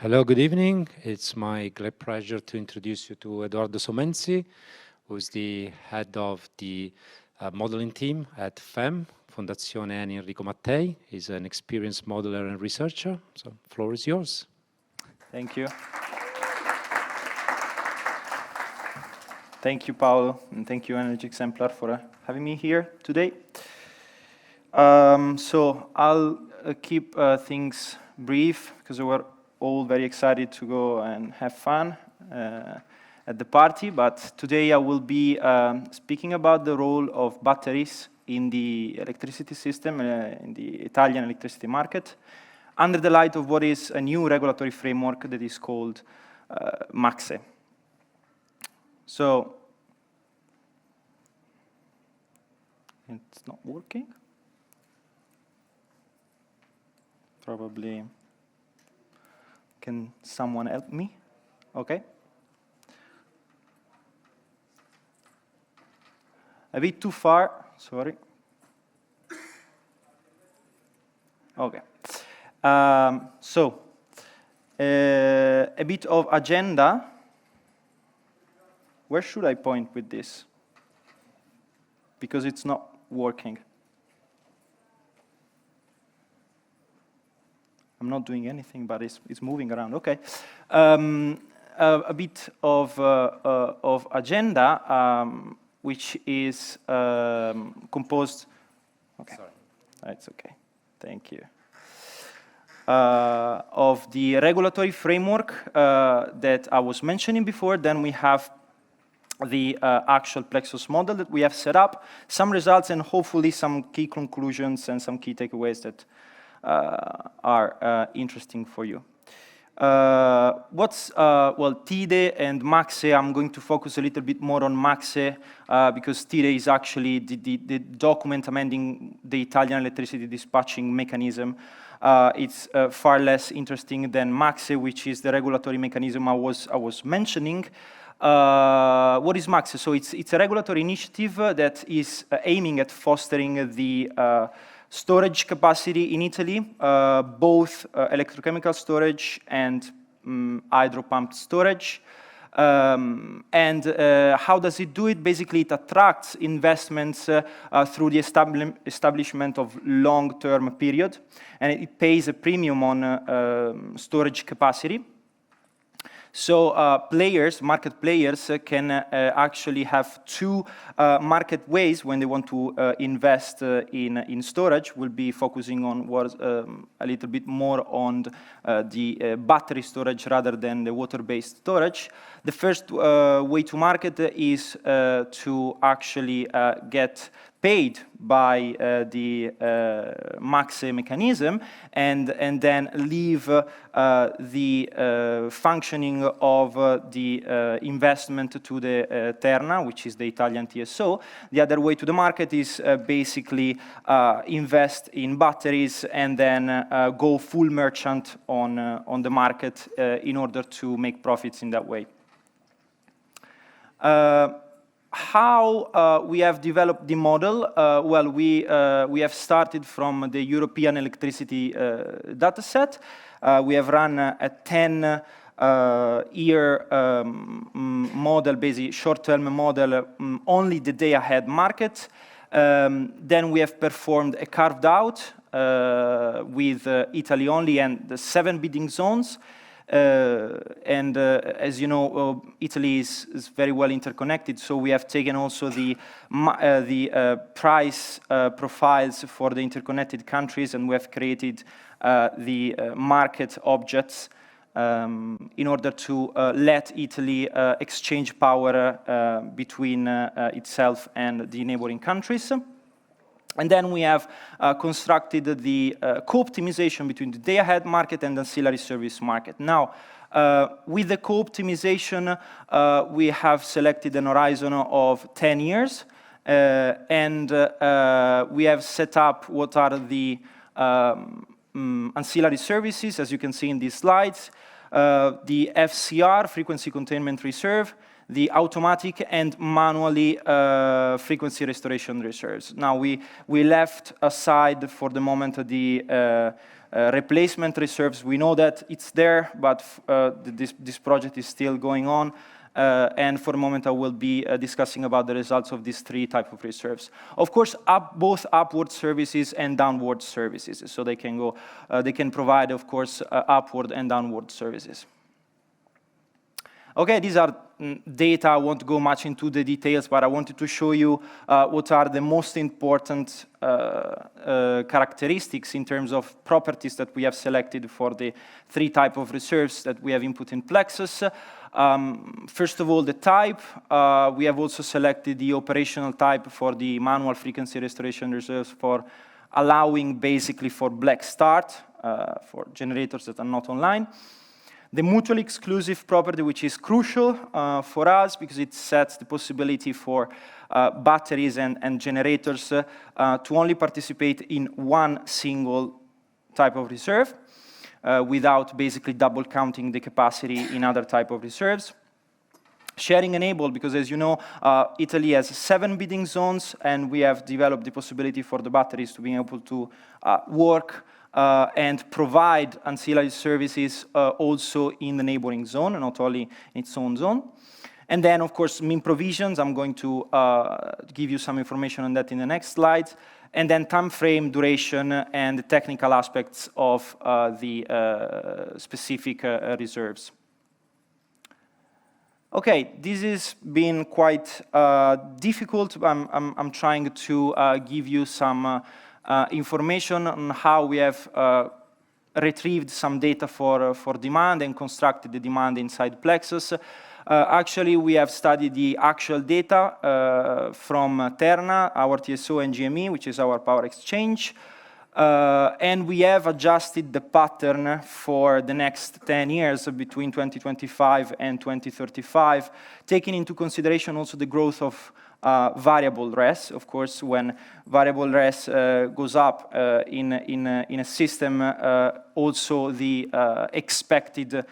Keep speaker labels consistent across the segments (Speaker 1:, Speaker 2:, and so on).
Speaker 1: Hello, good evening. It's my great pleasure to introduce you to Edoardo Somenzi, who's the head of the modeling team at FEEM, Fondazione Enrico Mattei. He's an experienced modeler and researcher, so the floor is yours.
Speaker 2: Thank you. Thank you, Paolo, and thank you, Energy Exemplar, for having me here today. So I'll keep things brief, because we're all very excited to go and have fun at the party, but today I will be speaking about the role of batteries in the electricity system, in the Italian electricity market, under the light of what is a new regulatory framework that is called MACSE. So, it's not working. Probably, can someone help me? Okay. A bit too far, sorry. Okay. So, a bit of agenda. Where should I point with this? Because it's not working. I'm not doing anything, but it's moving around. Okay. A bit of agenda, which is composed. Okay. Sorry. It's okay. Thank you. Of the regulatory framework that I was mentioning before, then we have the actual Plexos model that we have set up, some results, and hopefully some key conclusions and some key takeaways that are interesting for you. Well, TIDE and MACSE, I'm going to focus a little bit more on MACSE because TIDE is actually the document amending the Italian electricity dispatching mechanism. It's far less interesting than MACSE, which is the regulatory mechanism I was mentioning. What is MACSE? So it's a regulatory initiative that is aiming at fostering the storage capacity in Italy, both electrochemical storage and hydro pumped storage. And how does it do it? Basically, it attracts investments through the establishment of long-term period, and it pays a premium on storage capacity. So market players can actually have two market ways when they want to invest in storage. We'll be focusing on a little bit more on the battery storage rather than the water-based storage. The first way to market is to actually get paid by the MACSE mechanism and then leave the functioning of the investment to the Terna, which is the Italian TSO. The other way to the market is basically invest in batteries and then go full merchant on the market in order to make profits in that way. How we have developed the model? Well, we have started from the European electricity dataset. We have run a 10-year model, basically short-term model, only the day-ahead market. Then we have performed a carved out with Italy only and the 7 bidding zones. As you know, Italy is very well interconnected, so we have taken also the price profiles for the interconnected countries, and we have created the market objects in order to let Italy exchange power between itself and the neighboring countries. And then we have constructed the co-optimization between the day-ahead market and the ancillary service market. Now, with the co-optimization, we have selected an horizon of 10 years, and we have set up what are the ancillary services, as you can see in these slides, the FCR, Frequency Containment Reserve, the automatic and manually frequency restoration reserves. Now, we left aside for the moment the replacement reserves. We know that it's there, but this project is still going on. And for the moment, I will be discussing about the results of these three types of reserves. Of course, both upward services and downward services. So they can go, they can provide, of course, upward and downward services. Okay, these are data. I won't go much into the details, but I wanted to show you what are the most important characteristics in terms of properties that we have selected for the three types of reserves that we have input in Plexos. First of all, the type. We have also selected the operational type for the manual frequency restoration reserves for allowing basically for black start for generators that are not online. The mutually exclusive property, which is crucial for us because it sets the possibility for batteries and generators to only participate in one single type of reserve without basically double counting the capacity in other type of reserves. Sharing enabled, because as you know, Italy has 7 bidding zones, and we have developed the possibility for the batteries to be able to work and provide ancillary services also in the neighboring zone, not only in its own zone. And then, of course, mean provisions. I'm going to give you some information on that in the next slide. And then time frame, duration, and the technical aspects of the specific reserves. Okay, this has been quite difficult. I'm trying to give you some information on how we have retrieved some data for demand and constructed the demand inside Plexos. Actually, we have studied the actual data from Terna, our TSO, and GME, which is our power exchange. And we have adjusted the pattern for the next 10 years between 2025 and 2035, taking into consideration also the growth of variable RES. Of course, when variable RES goes up in a system, also the expected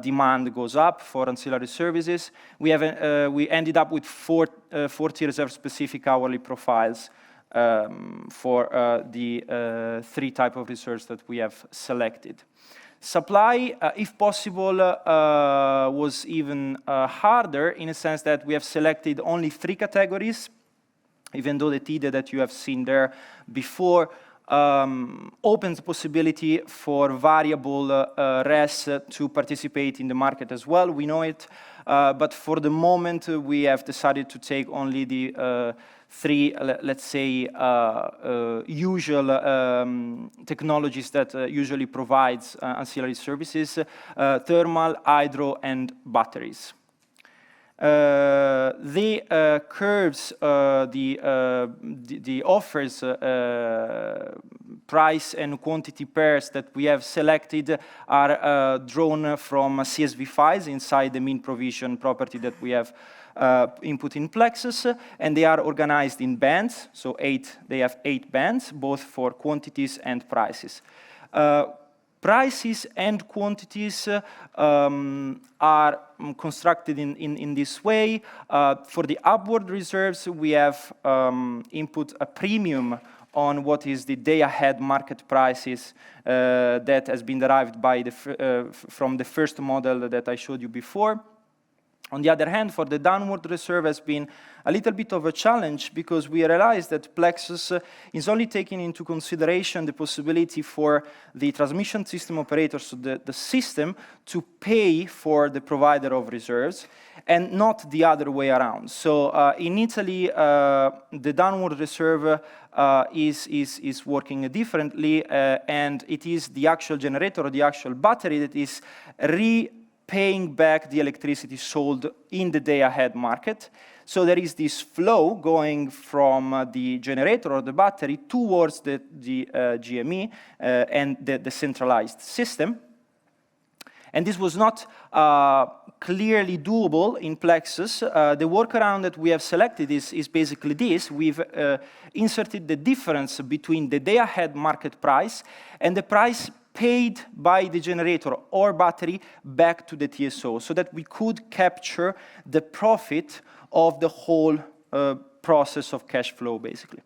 Speaker 2: demand goes up for ancillary services. We ended up with 40 reserve-specific hourly profiles for the three types of reserves that we have selected. Supply, if possible, was even harder in a sense that we have selected only 3 categories, even though the TIDE that you have seen there before opens the possibility for variable RES to participate in the market as well. We know it, but for the moment we have decided to take only the 3, let's say, usual technologies that usually provides ancillary services, thermal, hydro, and batteries. The curves, the offers, price and quantity pairs that we have selected are drawn from CSV files inside the mean provision property that we have input in Plexos, and they are organized in bands, so they have 8 bands, both for quantities and prices. Prices and quantities are constructed in this way. For the upward reserves, we have input a premium on what is the day-ahead market prices that has been derived by from the first model that I showed you before. On the other hand, for the downward reserve has been a little bit of a challenge because we realized that Plexos is only taking into consideration the possibility for the transmission system operators, so the system, to pay for the provider of reserves and not the other way around. So in Italy, the downward reserve is working differently, and it is the actual generator or the actual battery that is paying back the electricity sold in the day-ahead market. So there is this flow going from the generator or the battery towards the GME and the centralized system. And this was not clearly doable in Plexos. The workaround that we have selected is basically this. We've inserted the difference between the day-ahead market price and the price paid by the generator or battery back to the TSO, so that we could capture the profit of the whole process of cash flow, basically.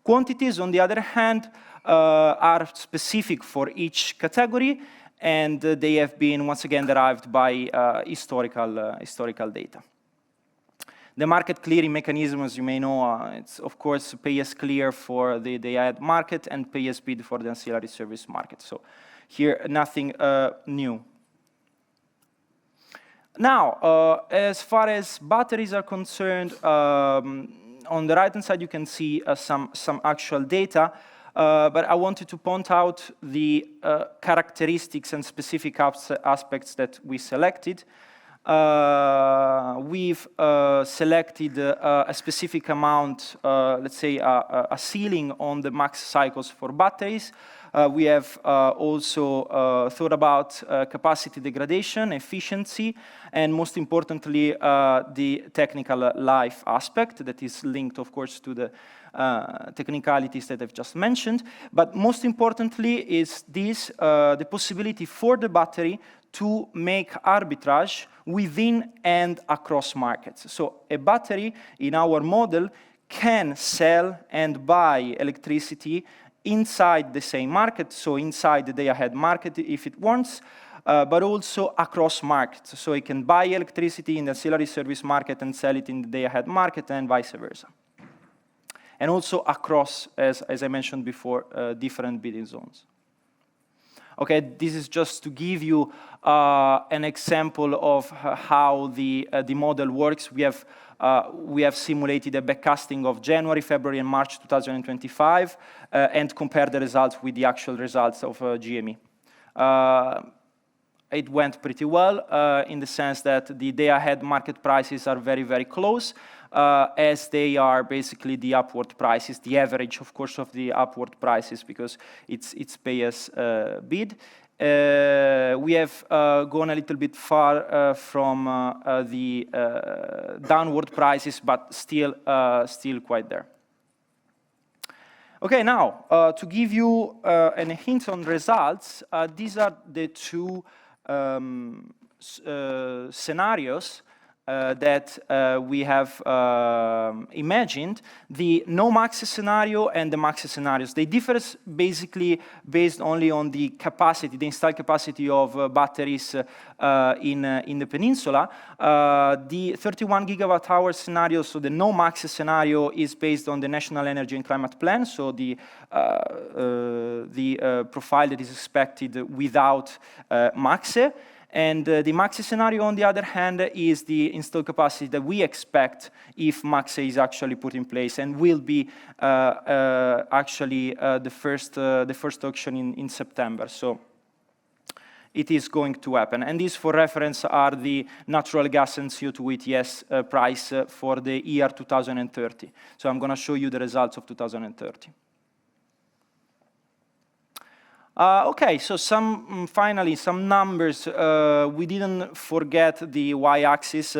Speaker 2: Quantities, on the other hand, are specific for each category, and they have been, once again, derived by historical data. The market clearing mechanism, as you may know, it's, of course, pay-as-clear for the day-ahead market and pay-as-bid for the ancillary service market. So here, nothing new. Now, as far as batteries are concerned, on the right-hand side, you can see some actual data. But I wanted to point out the characteristics and specific aspects that we selected. We've selected a specific amount, let's say a ceiling on the max cycles for batteries. We have also thought about capacity degradation, efficiency, and most importantly, the technical life aspect that is linked, of course, to the technicalities that I've just mentioned. But most importantly is this, the possibility for the battery to make arbitrage within and across markets. So a battery in our model can sell and buy electricity inside the same market, so inside the day-ahead market if it wants, but also across markets. So it can buy electricity in the ancillary service market and sell it in the day-ahead market and vice versa. And also across, as I mentioned before, different bidding zones. Okay, this is just to give you an example of how the model works. We have simulated a backcasting of January, February, and March 2025, and compared the results with the actual results of GME. It went pretty well in the sense that the day-ahead market prices are very, very close, as they are basically the upward prices, the average, of course, of the upward prices, because it's pay-as-bid. We have gone a little bit far from the downward prices, but still quite there. Okay, now, to give you a hint on results, these are the two scenarios that we have imagined, the no max scenario and the max scenarios. They differ basically based only on the capacity, the installed capacity of batteries in the peninsula. The 31 gigawatt hour scenario, so the no max scenario, is based on the National Energy and Climate Plan, so the profile that is expected without maxe. And the max scenario, on the other hand, is the installed capacity that we expect if maxe is actually put in place, and will be actually the first auction in September. So it is going to happen. And these, for reference, are the natural gas and CO2 ETS price for the year 2030. So I'm going to show you the results of 2030. Okay, so finally, some numbers. We didn't forget the y-axis.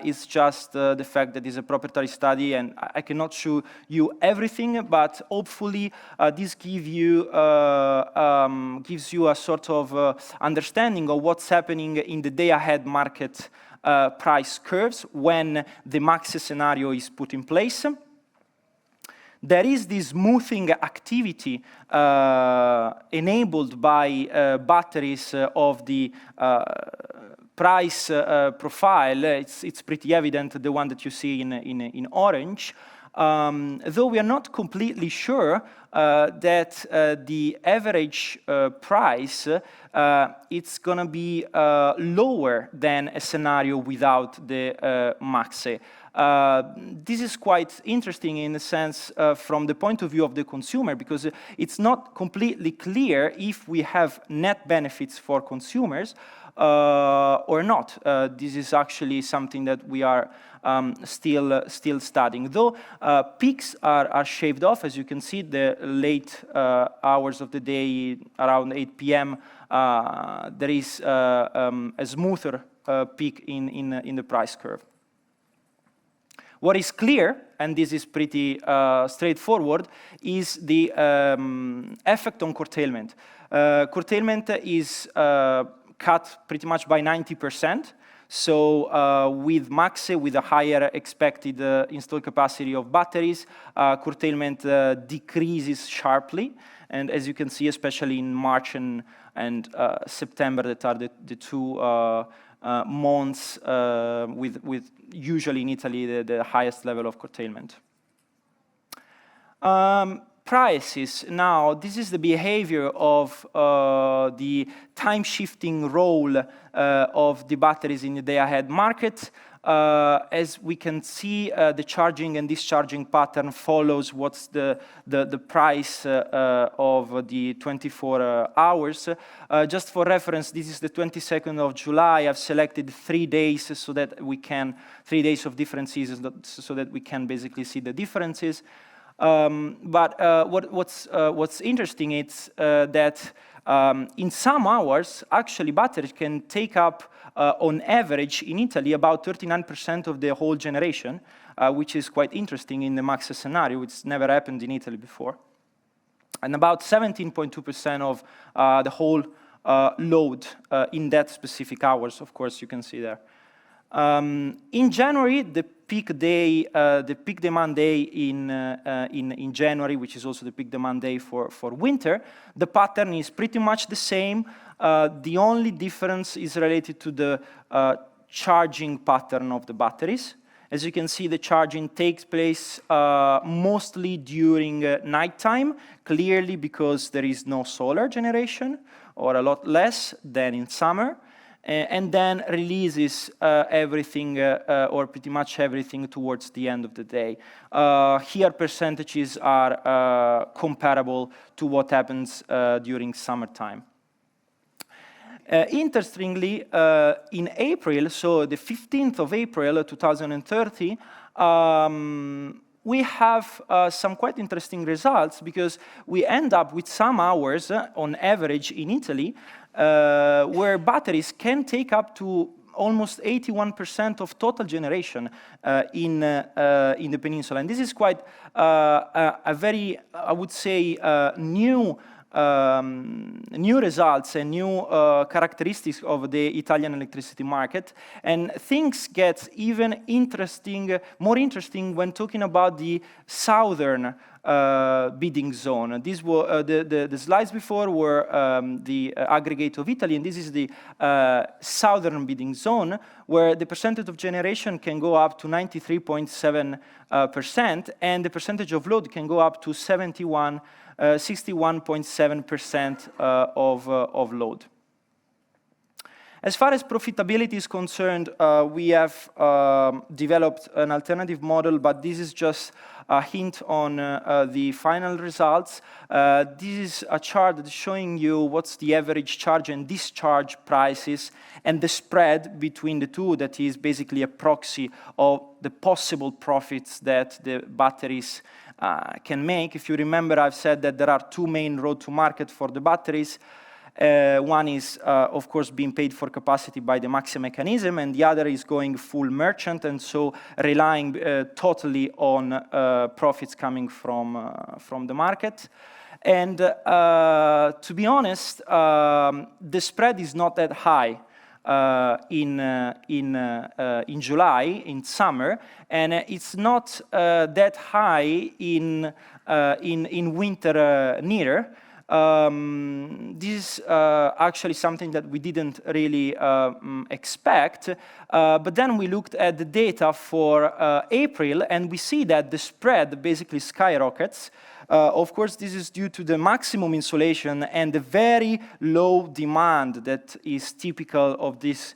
Speaker 2: It's just the fact that it's a proprietary study, and I cannot show you everything, but hopefully this gives you a sort of understanding of what's happening in the day-ahead market price curves when the max scenario is put in place. There is this smoothing activity enabled by batteries of the price profile. It's pretty evident, the one that you see in orange. Though we are not completely sure that the average price it's going to be lower than a scenario without the maxe. This is quite interesting in the sense from the point of view of the consumer, because it's not completely clear if we have net benefits for consumers or not. This is actually something that we are still studying. Though peaks are shaved off, as you can see, the late hours of the day, around 8 p.m., there is a smoother peak in the price curve. What is clear and this is pretty straightforward, is the effect on curtailment. Curtailment is cut pretty much by 90%. So with MACSE, with a higher expected installed capacity of batteries, curtailment decreases sharply. And as you can see, especially in March and September, that are the two months with usually in Italy the highest level of curtailment. Prices. Now, this is the behavior of the time-shifting role of the batteries in the day-ahead market. As we can see, the charging and discharging pattern follows what's the price of the 24 hours. Just for reference, this is the 22nd of July. I've selected 3 days so that we can, 3 days of different seasons, so that we can basically see the differences. But what's interesting is that in some hours, actually batteries can take up, on average in Italy, about 39% of the whole generation, which is quite interesting in the MACSE scenario, which never happened in Italy before. And about 17.2% of the whole load in that specific hours, of course, you can see there. In January, the peak day, the peak demand day in January, which is also the peak demand day for winter, the pattern is pretty much the same. The only difference is related to the charging pattern of the batteries. As you can see, the charging takes place mostly during nighttime, clearly because there is no solar generation, or a lot less than in summer. And then releases everything or pretty much everything towards the end of the day. Here percentages are comparable to what happens during summertime. Interestingly, in April, so the 15th of April 2030, we have some quite interesting results, because we end up with some hours on average in Italy where batteries can take up to almost 81% of total generation in the peninsula. And this is quite a very, I would say, new results and new characteristics of the Italian electricity market. And things get even more interesting when talking about the southern bidding zone. These were the slides before were the aggregate of Italy, and this is the southern bidding zone, where the percentage of generation can go up to 93.7%, and the percentage of load can go up to 61.7% of load. As far as profitability is concerned, we have developed an alternative model, but this is just a hint on the final results. This is a chart that is showing you what's the average charge and discharge prices and the spread between the two, that is basically a proxy of the possible profits that the batteries can make. If you remember, I've said that there are two main road to market for the batteries. One is, of course, being paid for capacity by the MACSE mechanism, and the other is going full merchant, and so relying totally on profits coming from the market. And to be honest, the spread is not that high in July, in summer, and it's not that high in winter neither. This is actually something that we didn't really expect, but then we looked at the data for April, and we see that the spread basically skyrockets. Of course, this is due to the maximum insolation and the very low demand that is typical of this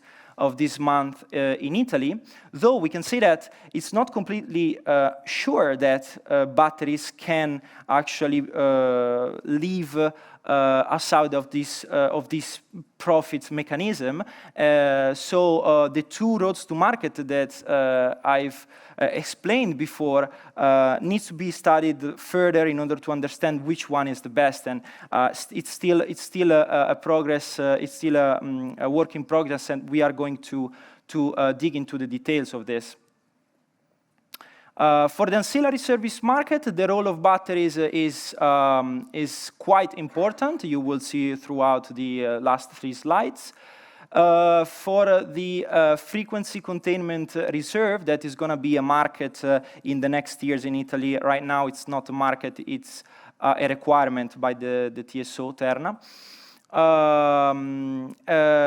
Speaker 2: month in Italy, though we can say that it's not completely sure that batteries can actually live aside of this profit mechanism. So the two roads to market that I've explained before needs to be studied further in order to understand which one is the best. And it's still a progress. It's still a work in progress, and we are going to dig into the details of this. For the ancillary service market, the role of batteries is quite important. You will see throughout the last 3 slides. For the frequency containment reserve, that is going to be a market in the next years in Italy. Right now, it's not a market, it's a requirement by the TSO, Terna.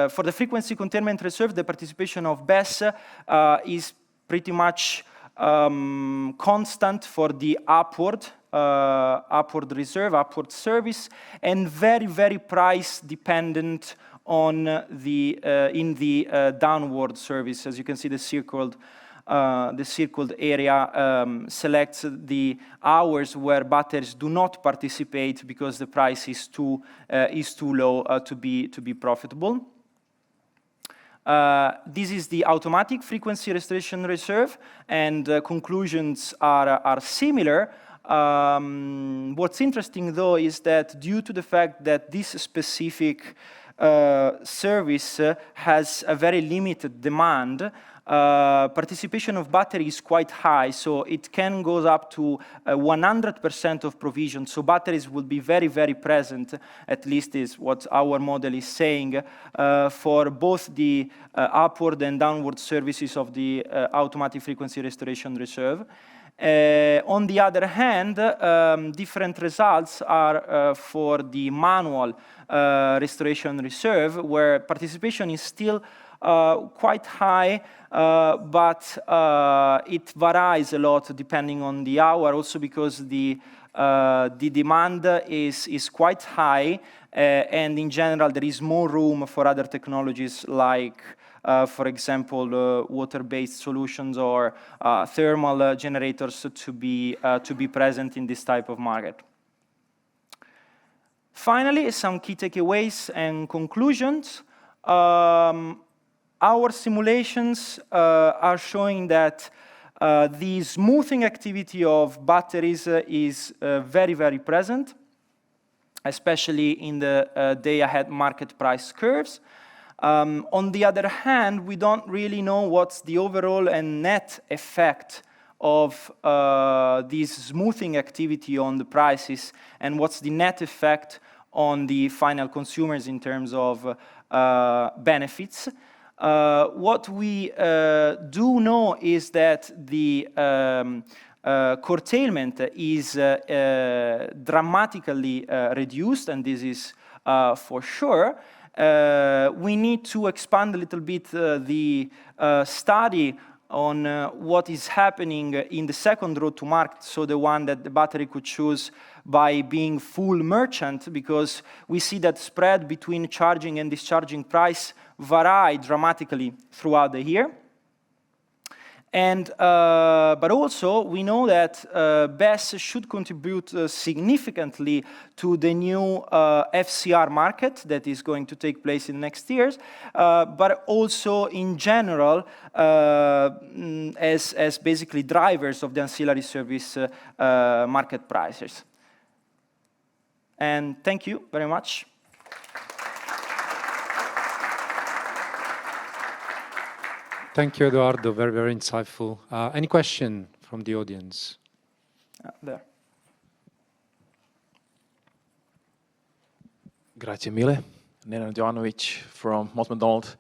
Speaker 2: For the frequency containment reserve, the participation of BESS is pretty much constant for the upward reserve, upward service, and very, very price dependent on the downward service. As you can see, the circled area selects the hours where batteries do not participate because the price is too low to be profitable. This is the automatic frequency restoration reserve, and conclusions are similar. What's interesting, though, is that due to the fact that this specific service has a very limited demand, participation of battery is quite high, so it can go up to 100% of provision. So batteries will be very, very present, at least is what our model is saying, for both the upward and downward services of the automatic frequency restoration reserve. On the other hand, different results are for the manual restoration reserve, where participation is still quite high, but it varies a lot depending on the hour, also because the demand is quite high, and in general there is more room for other technologies like, for example, water-based solutions or thermal generators to be present in this type of market. Finally, some key takeaways and conclusions. Our simulations are showing that the smoothing activity of batteries is very, very present, especially in the day-ahead market price curves. On the other hand, we don't really know what's the overall and net effect of this smoothing activity on the prices, and what's the net effect on the final consumers in terms of benefits. What we do know is that the curtailment is dramatically reduced, and this is for sure. We need to expand a little bit the study on what is happening in the second route to market, so the one that the battery could choose by being full merchant, because we see that spread between charging and discharging price vary dramatically throughout the year. And, but also, we know that BESS should contribute significantly to the new FCR market that is going to take place in next years, but also in general as basically drivers of the ancillary service market prices. And thank you very much.
Speaker 1: Thank you, Edoardo. Very, very insightful. Any question from the audience?
Speaker 2: There.
Speaker 3: Grazie mille. Nenad Jovanovic from McDonald.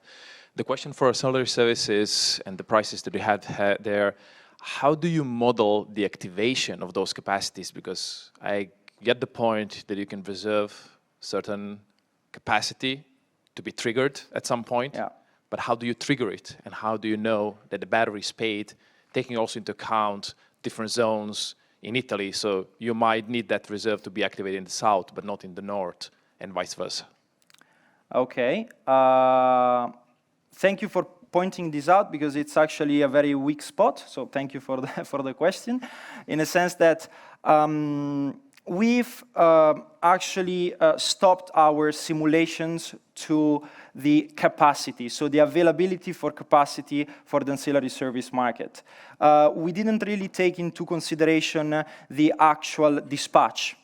Speaker 3: The question for ancillary services and the prices that you had there, how do you model the activation of those capacities? Because I get the point that you can reserve certain capacity to be triggered at some point.
Speaker 2: Yeah.
Speaker 3: But how do you trigger it? And how do you know that the battery is paid, taking also into account different zones in Italy? So you might need that reserve to be activated in the south, but not in the north, and vice versa.
Speaker 2: Okay. Thank you for pointing this out, because it's actually a very weak spot. So thank you for the question, in a sense that we've actually stopped our simulations to the capacity, so the availability for capacity for the ancillary service market. We didn't really take into consideration the actual dispatch.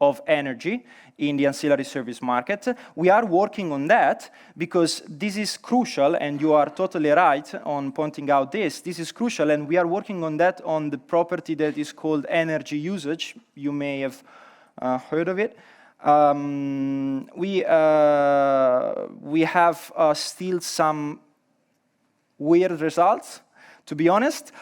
Speaker 2: of energy in the ancillary service market. We are working on that because this is crucial, and you are totally right on pointing out this. This is crucial, and we are working on that on the property that is called energy usage. You may have heard of it. We have still some weird results, to be honest,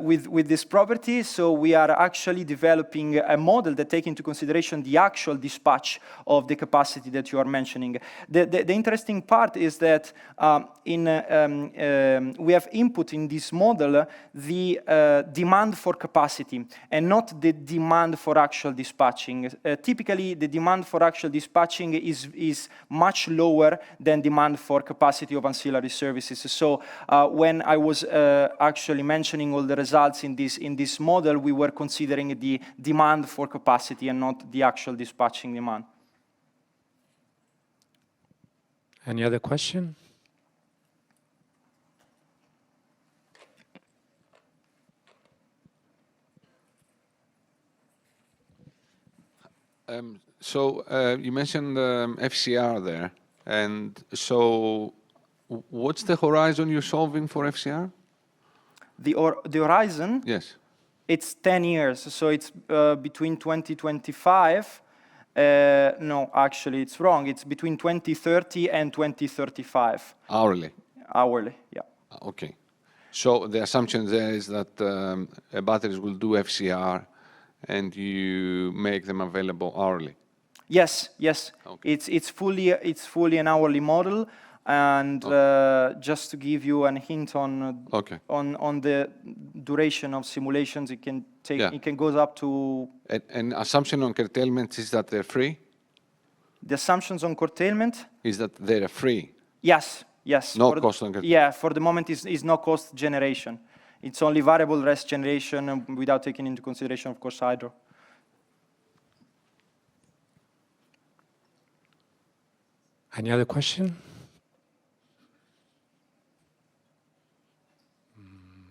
Speaker 2: with this property. So we are actually developing a model that takes into consideration the actual dispatch of the capacity that you are mentioning. The interesting part is that we have input in this model the demand for capacity and not the demand for actual dispatching. Typically, the demand for actual dispatching is much lower than demand for capacity of ancillary services. So when I was actually mentioning all the results in this model, we were considering the demand for capacity and not the actual dispatching demand.
Speaker 1: Any other question?
Speaker 4: You mentioned FCR there, and so what's the horizon you're solving for FCR?
Speaker 2: The horizon?
Speaker 4: Yes.
Speaker 2: It's 10 years, so it's between 2025. No, actually, it's wrong. It's between 2030 and 2035.
Speaker 4: Hourly?
Speaker 2: Hourly, yeah.
Speaker 4: Okay. So the assumption there is that batteries will do FCR and you make them available hourly?
Speaker 2: Yes, yes.
Speaker 4: Okay.
Speaker 2: It's fully an hourly model. And just to give you a hint on the duration of simulations, it can take it can go up to.
Speaker 4: An assumption on curtailment is that they're free.
Speaker 2: The assumptions on curtailment
Speaker 4: is that they're free.
Speaker 2: Yes, yes.
Speaker 4: No cost on curtailment.
Speaker 2: Yeah, for the moment is no cost generation. It's only variable rest generation without taking into consideration, of course, hydro.
Speaker 1: Any other question?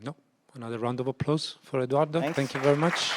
Speaker 1: No. Another round of applause for Eduardo.
Speaker 2: Thanks.
Speaker 1: Thank you very much.